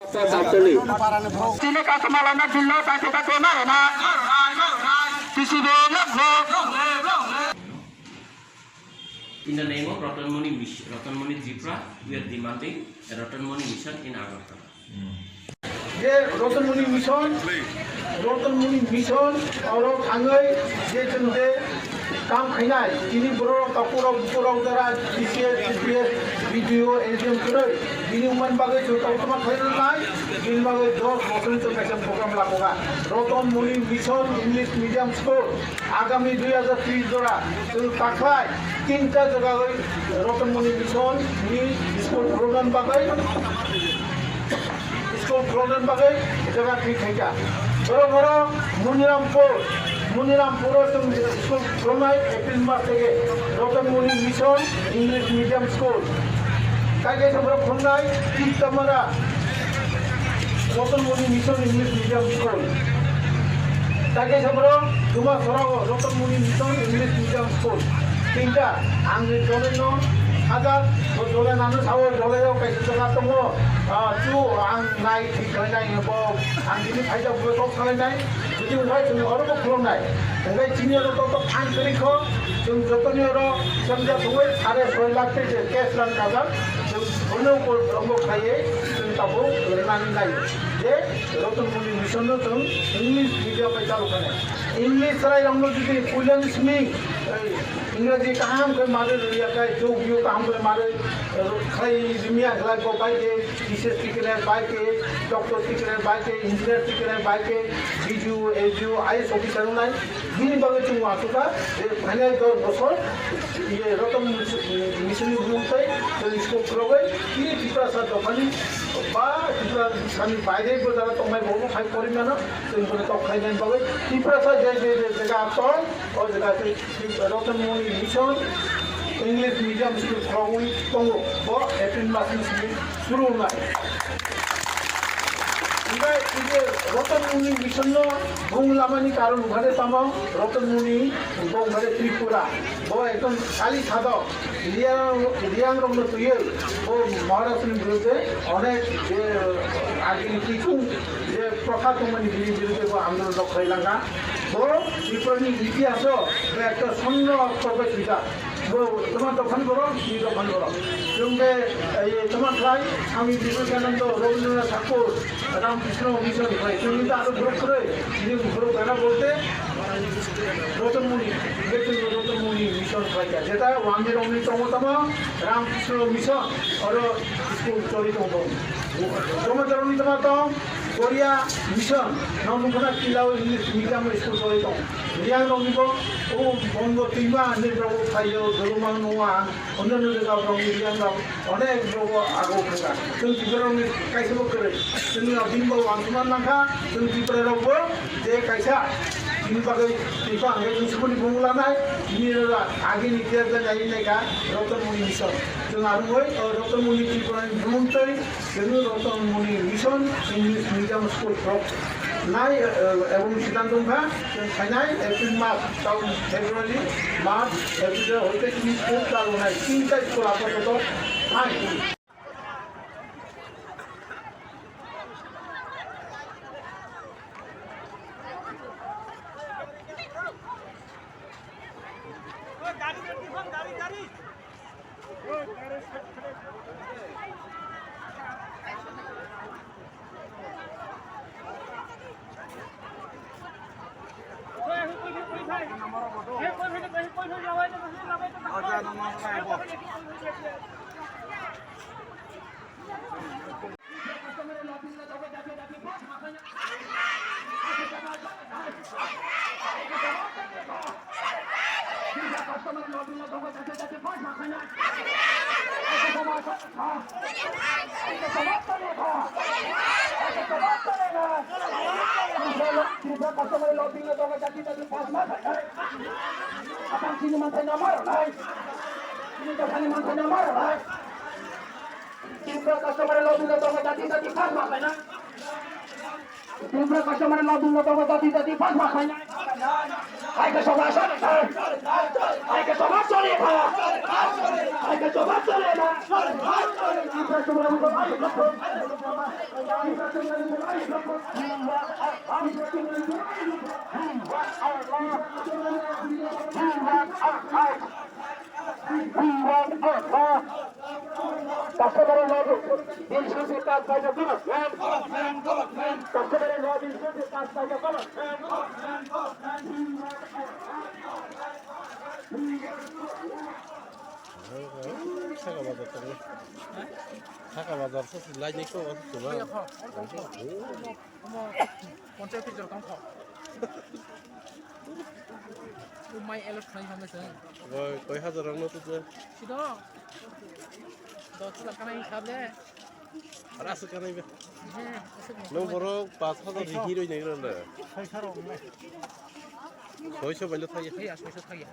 Sini kasih malana dulu, kasih kasih mana? Sisi dulu. In the name of Ratanmuni Zipra, we are demanding a Ratanmuni mission in Agartala. ये रतनमुनि mission और थांगै जे जोंदे काम खैनाय दिनै बर' कापुराव बुराव Dara CCS video एलजिएम करे बिनि उमान बागै जोतावतमा खैनाय बिनि बागै 10 बोसोर जोंनायजों प्रग्राम लाबोगा Ratanmuni mission English medium school आगामी 2030 जरा जों ताखाय 3टा जगायै रतनमुनि मिशन नि स्कुल प्रग्राम बागै स्कुल प्रग्राम बागै जगह ठीक है क्या बरो मुनिरामपुर तुम स्कुल प्रग्राम एप्रिल मास के Ratanmuni mission English medium school कागे समरो प्रग्राम तीतमरा Ratanmuni mission English medium school कागे समरो दुमा सराव Ratanmuni mission English medium school तीनटा आंनि जलेनो हाजार जलेनानो सावो जलेयाव कायसे जगा दङ तु आं नाय थिखायनाय एबो आं दिनै फायदा बुलाव खालायनाय जुदि उनाय जों अरबो खुलुमनाय ओंखाय दिनै तो फान करिखौ जों जतनियाव समजा थुबै 6.5 लाख के केस रान काजार जों बनो ब्रह्म खायै जों ताबो लेनानै नायो जे रतनमुनि मिशन जों इंग्लिश मीडियम पे चालू खानाय इंग्लिश रायलावनो जुदि फुलेन्समी इंग्राजी काम के मारे रिया का जो व्यू काम के मारे खाई जिमिया गला को बाय के टीचर टिकरे बाय के डॉक्टर टिकरे बाय के इंजीनियर टिकरे बाय के बीजू एजू आईएएस ऑफिसर नाय बिनि बागै जों आतुका फाइनल 10 बছর ये रतन मिशन ग्रुपै जों स्कुल प्रबै कि टिप्रासा दखानि बा टिप्रा सानि बायदे बजारा तंबाय बबो फाइ परिमाना जों बने तखायनाय बागै टिप्रासा जे जगह तल ओ जगह रतनमुनि मिशन इंग्लिश मीडियम स्कुल फ्राउइ दङो बो एप्रिल मासनि सुरु होनाय ओमफ्राय इजे रतनमुनि मिशन बुंलामानि कारण उघारे तामाव रतनमुनि बंगारे त्रिपुरा बो एकदम खाली थादो लियां रंनो तुये बो महाराष्ट्रनि बिरुद्धे अनेक जे आगिनि किछु जे प्रथा दंमोन बिनि बिरुद्धे बो आन्दोलन खालायलाङा बो त्रिपुरानि इतिहास बे একটা সন্ন অক্ষরবে থিকা बो তোমার দোকান করো এই দোকান করো जोंबे তোমার প্রায় স্বামী বিবেকানন্দ রবীন্দ্রনাথ ঠাকুর রামকৃষ্ণ মিশন হয় তুমি তো আরো গ্রুপ করে যিনি গ্রুপ গানা বলতে রতনমুনি মিশন হয় যেটা ওয়ানদের অন্যতম রামকৃষ্ণ মিশন আর স্কুল চলিত তোমাদের অন্যতম কোরিয়া মিশন নমুনা কিলাও ইংলিশ মিডিয়াম স্কুল চলিত রিয়াং রঙিব ও বঙ্গ টিমা নির্বাহ খাইও জলমান নোয়া অন্যান্য জায়গা রঙ রিয়াং রঙ অনেক রঙ আগো খাঙ্গা जों टिप्रायाव कायसेबो करे जोंनि बिनबाव आंसुमान नांखा जों टिप्रायावबो जे कायसा बिनि बागै टिपा आंगे जों सुबुंनि बुंलानाय बिनि आगेनि देरजा जायनायगा रतनमुनि मिशन जों आरुङै रतनमुनि टिप्रानि बुंथै जों Ratanmuni mission English medium school फ्राव नाय एवं सिद्धांतोंखा जों फाइनाल एप्रिल मास टाउन फेब्रुवारि मार्च एप्रिल होते स्कुल चालू होनाय 3टा स्कुल आपातत फाइन Customer Hay que sobrasolitar. Hay que sobrasolitar. Hay que Customer lobby, bill should be passed by the government. Customer lobby should be passed by the 차가 맞아서 라인이 또 어떻게 봐? Panchayat ভিতৰত কাম খাওঁ মাই এলত খাই খাইছে কয় হাজার মতো যে সিধা 10 লাখ টাকা হিসাব দে আর আছে কেন হ্যাঁ নং বড় 5000 রিহি রই নাই রে 600 বাইলে থাকি এই 600 থাকি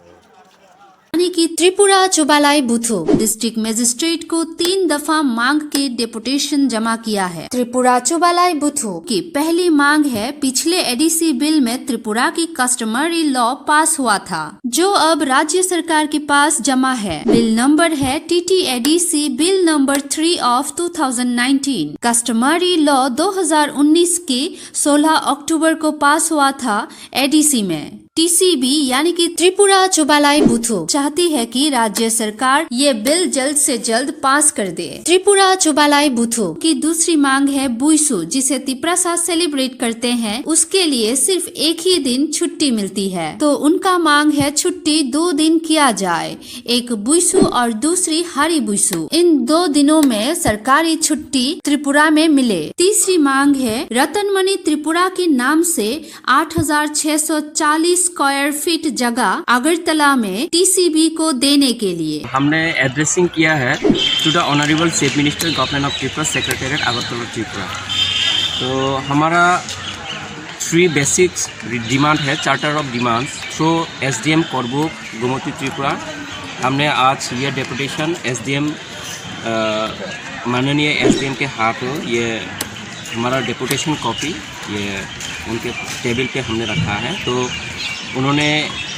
यानी कि त्रिपुरा चौबालाई बुथु डिस्ट्रिक्ट मजिस्ट्रेट को 3 दफा मांग के डेपुटेशन जमा किया है। त्रिपुरा चौबालाई बुथु की पहली मांग है, पिछले एडीसी बिल में त्रिपुरा की कस्टमरी लॉ पास हुआ था, जो अब राज्य सरकार के पास जमा है। बिल नंबर है TTADC bill number 3 of 2019। Customary law 2019 के 16 अक्टूबर को पास हुआ था एडीसी में। TCB यानी कि त्रिपुरा चौबालाई बुथु चाहती है कि राज्य सरकार ये बिल जल्द से जल्द पास कर दे। त्रिपुरा चौबालाई बुथु की दूसरी मांग है बुइसु, जिसे तिप्रासा सेलिब्रेट करते हैं, उसके लिए सिर्फ एक ही दिन छुट्टी मिलती है, तो उनका मांग है छुट्टी 2 दिन किया जाए, एक बुइसु और दूसरी हारी बुइसु। इन 2 दिनों में सरकारी छुट्टी त्रिपुरा में मिले। तीसरी मांग है रतनमणि त्रिपुरा के नाम से 8640 स्क्वायर फीट जगह अगरतला में TCB को देने के लिए। हमने एड्रेसिंग किया है to the honourable chief minister government of Tripura secretariat Agartala Tripura. तो हमारा 3 बेसिक्स डिमांड है, charter of demands through SDM कोरबुक गोमती त्रिपुरा। हमने आज ये डेपुटेशन SDM माननीय SDM के हाथों ये हमारा डेपुटेशन कॉपी ये उनके टेबल पे हमने रखा है। तो उन्होंने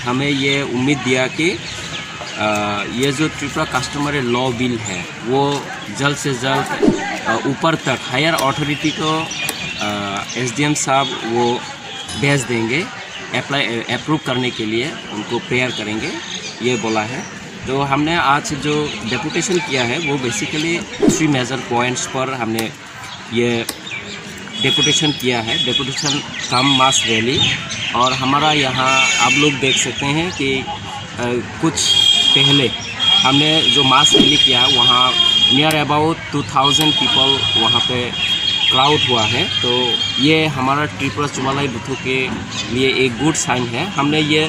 हमें ये उम्मीद दिया कि ये जो त्रिपुरा कस्टमरी लॉ बिल है वो जल्द से जल्द ऊपर तक हायर अथॉरिटी को SDM साहब वो भेज देंगे, अप्रूव करने के लिए उनको प्रेयर करेंगे, ये बोला है। तो हमने आज जो डेपुटेशन किया है वो बेसिकली 3 मेजर पॉइंट्स पर हमने ये डेपुटेशन किया है। डेपुटेशन कम मास रैली, और हमारा यहाँ आप लोग देख सकते हैं कि कुछ पहले हमने जो मास रैली किया वहाँ नियर अबाउट 2000 पीपल वहाँ पे क्राउड हुआ है। तो ये हमारा त्रिपुरा चौबालाई बुथु के लिए एक गुड साइन है। हमने ये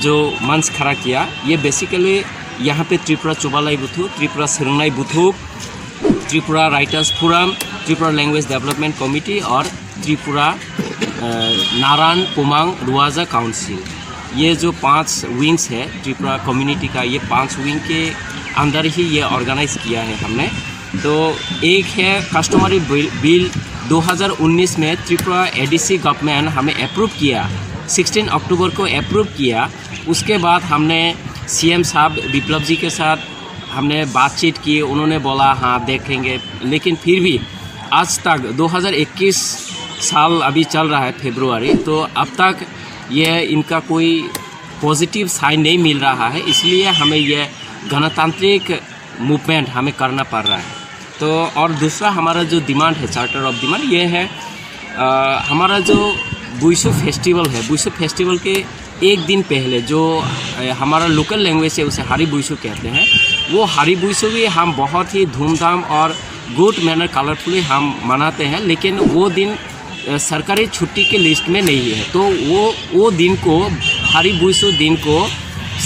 जो मंच खड़ा किया ये बेसिकली यहाँ पे Tripura Chaubalai Buthu, Tripura Sirongnai Buthu, Tripura writers forum, Tripura language development committee और त्रिपुरा नारायण कुमांग रुआजा काउंसिल, ये जो 5 विंग्स है त्रिपुरा कम्युनिटी का, ये 5 विंग के अंदर ही ये ऑर्गेनाइज किया है हमने। तो एक है कस्टमरी बिल 2019 में त्रिपुरा एडीसी गवर्नमेंट हमें अप्रूव किया, 16 अक्टूबर को अप्रूव किया। उसके बाद हमने CM साहब विप्लव जी के साथ हमने बातचीत की, उन्होंने बोला हाँ देखेंगे, लेकिन फिर भी आज तक 2021 साल अभी चल रहा है फरवरी, तो अब तक ये इनका कोई पॉजिटिव साइन नहीं मिल रहा है। इसलिए हमें ये गणतांत्रिक मूवमेंट हमें करना पड़ रहा है। तो और दूसरा हमारा जो डिमांड है, चार्टर ऑफ डिमांड, ये है हमारा जो बुइसु फेस्टिवल है, बुइसु फेस्टिवल के एक दिन पहले जो हमारा लोकल लैंग्वेज है उसे हारी बुइसु कहते हैं, वो हारी बुइसु भी हम बहुत ही धूमधाम और गुड मैनर कलरफुली हम मनाते हैं, लेकिन वो दिन सरकारी छुट्टी के लिस्ट में नहीं है। तो वो दिन को, हारी बुइसु दिन को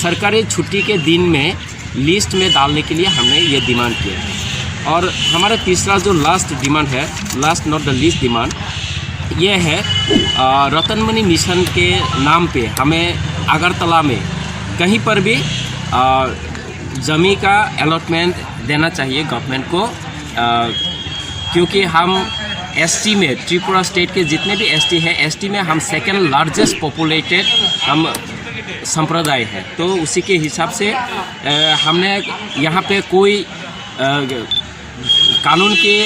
सरकारी छुट्टी के दिन में लिस्ट में डालने के लिए हमने ये डिमांड किया है। और हमारा तीसरा जो लास्ट डिमांड है, last not the least demand, ये है रतनमणि मिशन के नाम पे हमें अगरतला में कहीं पर भी ज़मीन का अलॉटमेंट देना चाहिए गवर्नमेंट को, क्योंकि हम ST में, त्रिपुरा स्टेट के जितने भी ST हैं, ST में हम सेकेंड लार्जेस्ट पॉपुलेटेड हम संप्रदाय है, तो उसी के हिसाब से हमने यहाँ पे कोई कानून के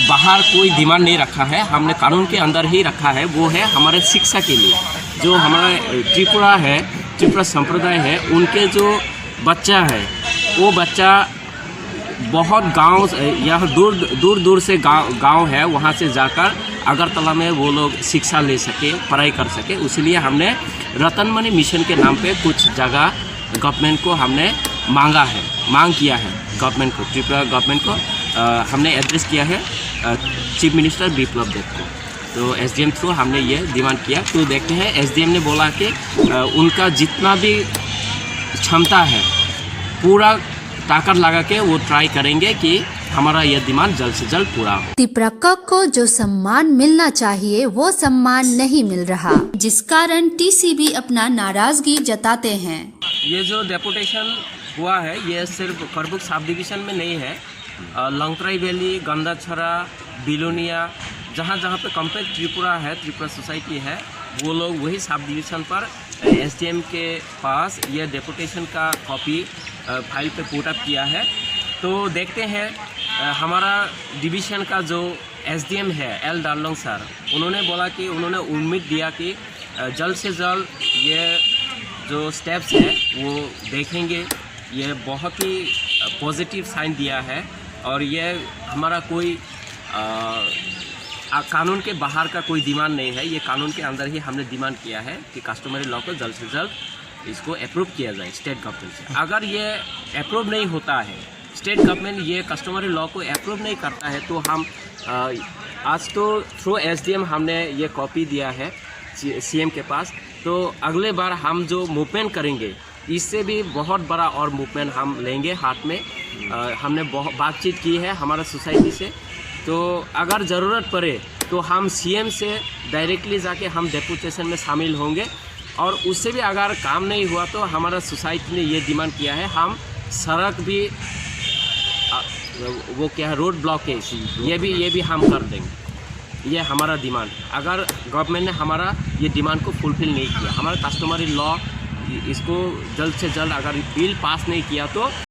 बाहर कोई डिमांड नहीं रखा है, हमने कानून के अंदर ही रखा है। वो है हमारे शिक्षा के लिए। जो हमारा त्रिपुरा है, त्रिपुरा संप्रदाय है, उनके जो बच्चा है वो बच्चा बहुत गांव यहाँ दूर दूर से गांव है, वहाँ से जाकर अगरतला में वो लोग शिक्षा ले सके, पढ़ाई कर सके। इसलिए हमने रतनमणि मिशन के नाम पे कुछ जगह गवर्नमेंट को हमने मांग किया है गवर्नमेंट को, त्रिपुरा गवर्नमेंट को हमने एड्रेस किया है चीफ मिनिस्टर बिप्लब देव को। तो एसडीएम थ्रू हमने ये डिमांड किया। तो देखते हैं, एसडीएम ने बोला कि उनका जितना भी क्षमता है पूरा ताकत लगा के वो ट्राई करेंगे कि हमारा यह डिमांड जल्द से जल्द पूरा हो। त्रिपुराकक को जो सम्मान मिलना चाहिए वो सम्मान नहीं मिल रहा, जिस कारण टीसीबी अपना नाराजगी जताते हैं। ये जो डेपुटेशन हुआ है ये सिर्फ करबुक सब डिवीज़न में नहीं है, लंगतराई वैली, गंदाछड़ा, बिलोनिया, जहाँ जहाँ पे कंपेक्ट त्रिपुरा है, त्रिपुरा सोसाइटी है, वो लोग वही सब डिवीज़न पर एसडीएम के पास ये डेपुटेशन का कॉपी फाइल पे पुट अप किया है। तो देखते हैं, हमारा डिवीज़न का जो एसडीएम है एल डार्लोंग सर, उन्होंने बोला कि उन्होंने उम्मीद दिया कि जल्द से जल्द ये जो स्टेप्स है वो देखेंगे। ये बहुत ही पॉजिटिव साइन दिया है और ये हमारा कोई कानून के बाहर का कोई डिमांड नहीं है, ये कानून के अंदर ही हमने डिमांड किया है कि कस्टमरी लॉ को जल्द से जल्द इसको अप्रूव किया जाए स्टेट गवर्नमेंट से। अगर ये अप्रूव नहीं होता है, स्टेट गवर्नमेंट ये कस्टमरी लॉ को अप्रूव नहीं करता है, तो हम आज तो थ्रू एसडीएम हमने ये कॉपी दिया है सीएम के पास। तो अगले बार हम जो मूवमेंट करेंगे इससे भी बहुत बड़ा और मूवमेंट हम लेंगे हाथ में। हमने बहुत बातचीत की है हमारा सोसाइटी से, तो अगर ज़रूरत पड़े तो हम सीएम से डायरेक्टली जाके हम डेपुटेशन में शामिल होंगे। और उससे भी अगर काम नहीं हुआ तो हमारा सोसाइटी ने ये डिमांड किया है, हम सड़क भी वो क्या है रोड ब्लॉकेज ये भी हम कर देंगे। ये हमारा डिमांड, अगर गवर्नमेंट ने हमारा ये डिमांड को फुलफिल नहीं किया, हमारा कस्टमरी लॉ इसको जल्द से जल्द अगर बिल पास नहीं किया तो